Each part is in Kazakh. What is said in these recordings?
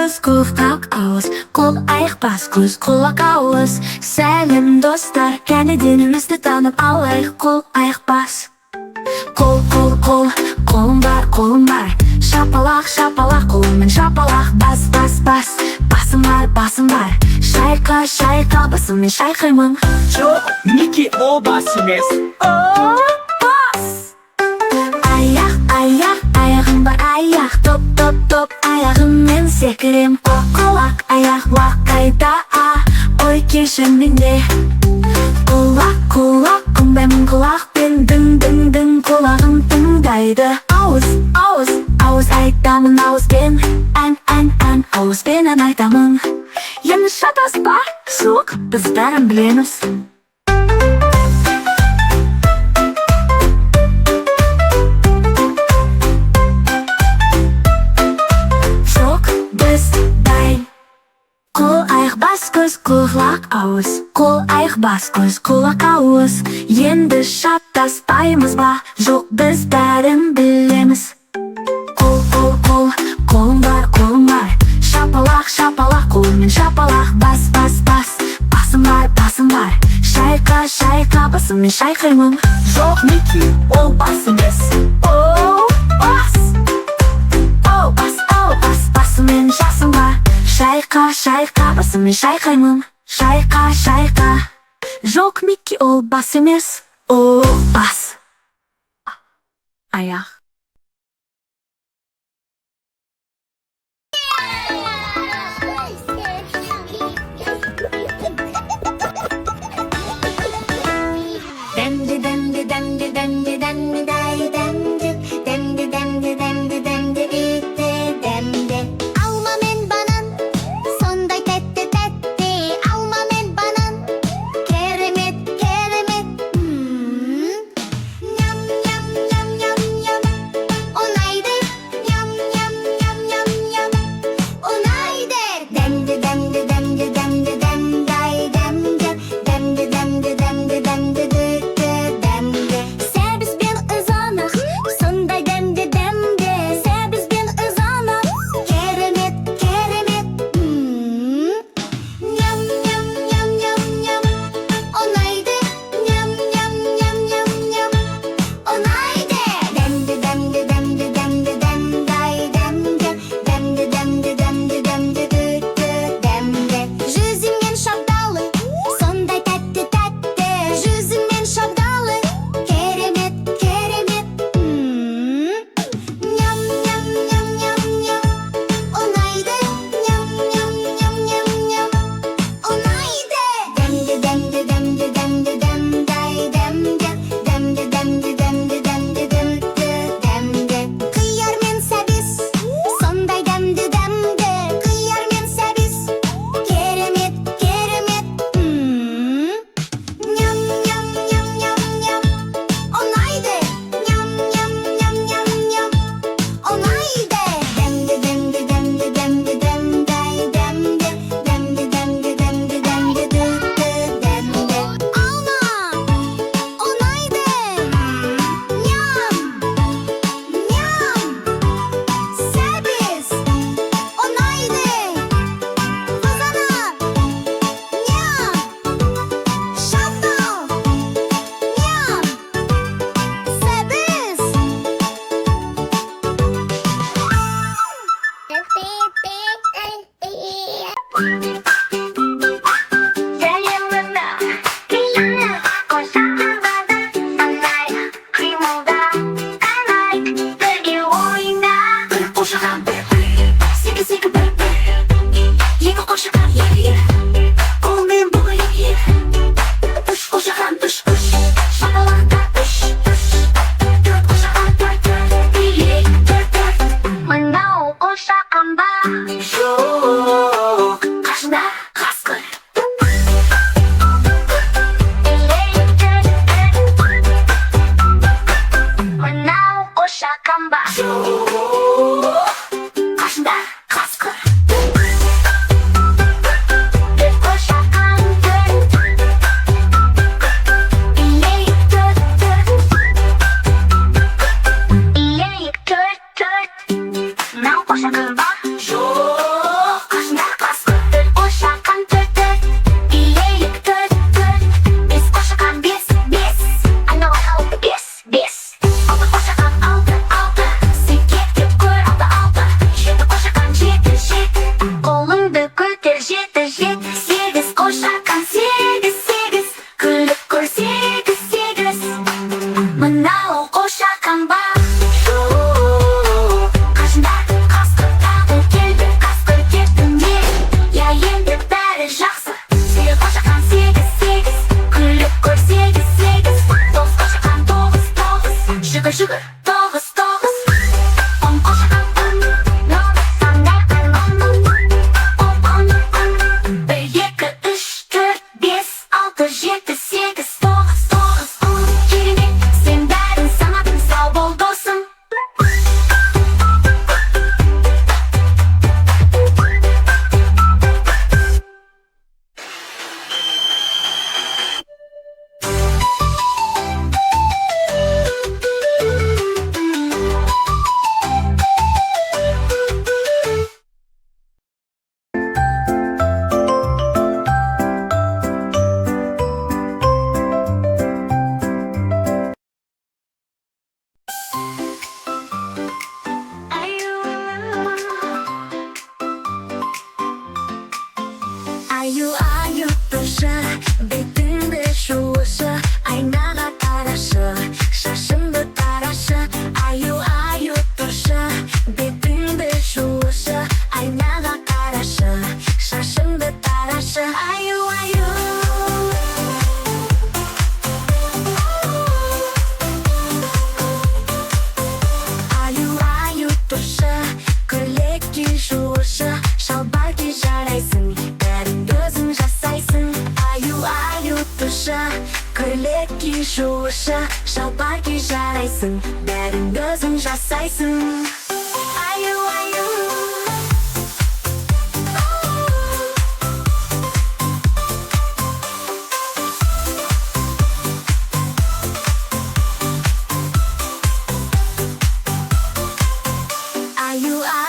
göz kulak ağız, kol ayak bas göz kulak ağız. Selam dostlar, kendi dinimizi tanıp alayık, kol ayak bas. Kol kol kol, kolum var. Şapalak şapalak, kolumun şapalak. Bas bas bas, basım var. Şayka şayka, basımın şaykımın. Çok Mickey o basımız. Oh, bas. Ayak ayak, ayağım var ayak. Top top top, ayağımın sekirim. Kulak ayak vakayda ah. Oy keşeminde. Kulak benim kulak ben dın dın dın kulağım tıngdaydı. Ağız ayaktamın ağız ben an ağız ben ayaktamın. Yanlış ataspa soğuk bizlerin bileniz. Çok bizday. Kol ayak bas göz kulak ağız, kol ayak bas göz kulak ağız. Енді şataspayımız ba, жоқ bizlerin bilemiz. Kolum var. Şapalak şapalak, kolumun şapalak. Bas bas bas, basım var. Şayka şayka, basımın şaykımın. Çok Mickey o basımız. Oh bas. Oh bas, basımın şasım var. Şayka şayka, basımın şaykımın. Şayka. Жоқ Mickey o basımız. Oh bas. Ayak. Dendi dendi dendi dendi dendi day dendi dendi dendi dendi dendi itti dendi. Alma men banan sonday tetti tetti. Alma men banan keremet keremet. Yam yam yam yam yam сегіз, қошақан сегіз, сегіз, күліп көр сегіз, сегіз. Мынау қошақан бар. Қашындады қасқыр тағы келді, қасқыр кетті ме? Я енді бәрі жақсы. Сегіз қошақан сегіз, сегіз, күліп көр сегіз, сегіз. Тоғыз қошақан тоғыз, тоғыз, жүгір, жүгір, тоғыз, тоғыз. Он қошақан он, бір, екі, үш, төрт, бес, алты, жеті, сегіз, тоғыз, тоғыз, он. Керемет, сен бәрін санадың, сау бол досым. Аю, тұршы, бетіңді жуышы, айнаға қарашы, шашыңды тарашы. Аю, тұршы, бетіңді жуышы, айнаға қарашы, шашыңды тарашы. Аю, тұршы, көйлек ки жуышы, шалбар ки жарайсың, бәрін өзің жасайсың. Аю, тұршы, көйлек ки жуышы, шалбар ки жарайсың, бәрін өзің жасайсың. Аю.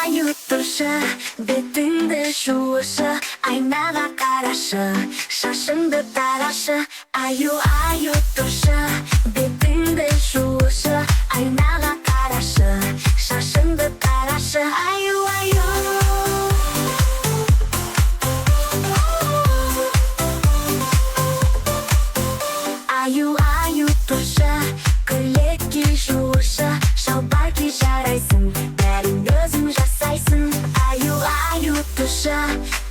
Аю, тұршы, бетіңді жуышы, айнаға қарашы, шашыңды тарашы. Аю, тұршы, бетіңді жуышы, айнаға қарашы, шашыңды тарашы. Аю. Аю, тұршы, көйлек ки жуышы, шалбар ки жарайсың, бәрін өзің жасайсың. Аю, тұршы,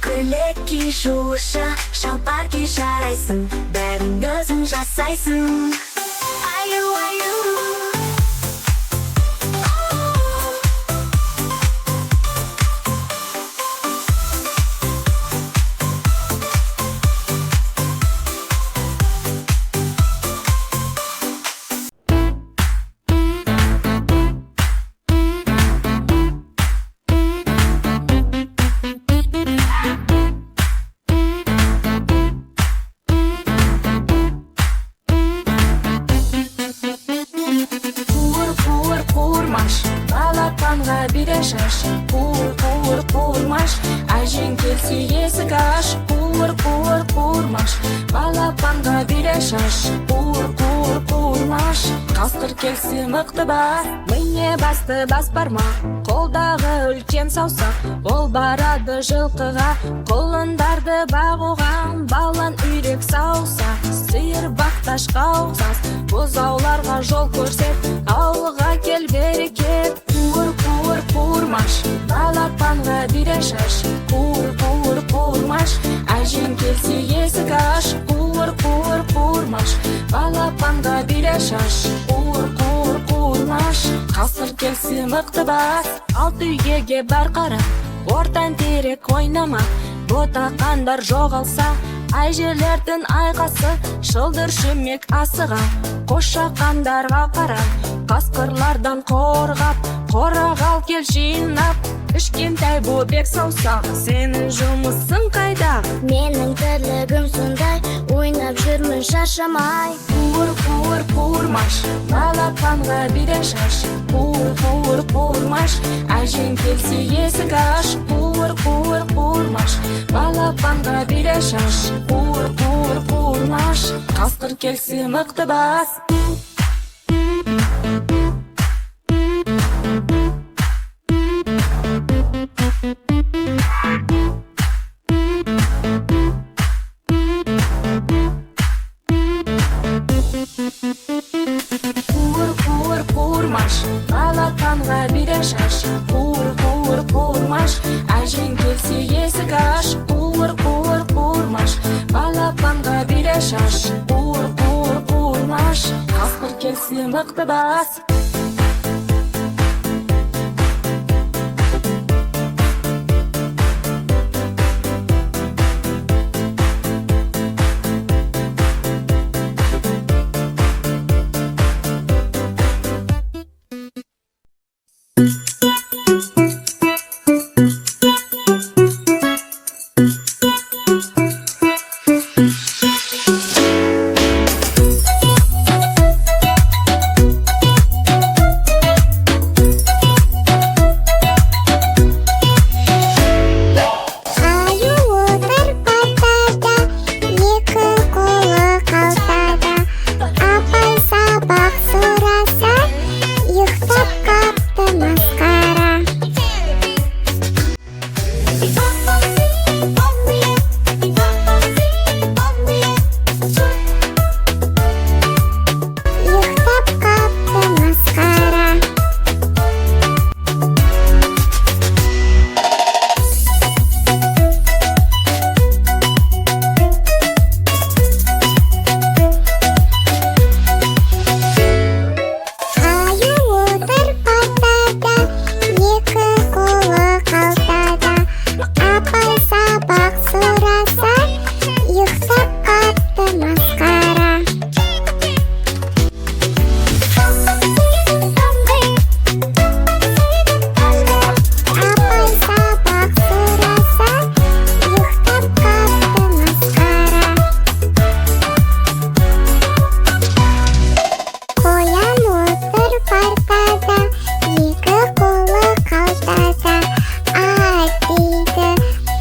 көйлек ки жуышы, шалбар ки жарайсың, бәрін өзің жасайсың. Аю. Балапанға бере шаш, қуыр-қуыр-қуырмаш, әжең келсе есік аш, қуыр-қуыр-қуырмаш. Балапанға бере шаш, қуыр-қуыр-қуырмаш, қасқыр келсе мықты бар, міне басты бас бармақ, қолдағы үлкен саусақ, ол барады жылқыға, құлындарды бағуға, балан үйрек саусақ, сиыр бақташқа ұқсас, бұзауларға жол көрсет, ауылға кел берекет. Қуыр-қуыр-қуырмаш, балапанға бере шаш, қуыр-қуыр-қуырмаш, әжең келсе есік аш, қуыр-қуыр-қуырмаш. Балапанға бере шаш, қуыр-қуыр-қуырмаш, қасқыр келсе мықты бас, алты үйге бар қара, ортан терек ойнама, ботақандар жоғалса, әжелердің айқасы, шылдыр шүмек асыға, қошақандарға қара, қасқырлардан қорғап, қорағал кел жинап. Кішкентай бөбек саусақ, сенің жұмысың қайда? Менің тірлігім сондай, ойнап жүрмін шаршамай. Қуыр-қуыр-қуырмаш, балапанға бере шаш, қуыр-қуыр-қуырмаш, әжең келсе есік аш, қуыр-қуыр-қуырмаш. Балапанға бере шаш, қуыр-қуыр-қуырмаш, қасқыр келсе мықты бас. шаш Ур-наш Қасқыр келсе мықты бас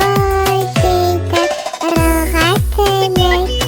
Ой, дейді, ұрыға тілек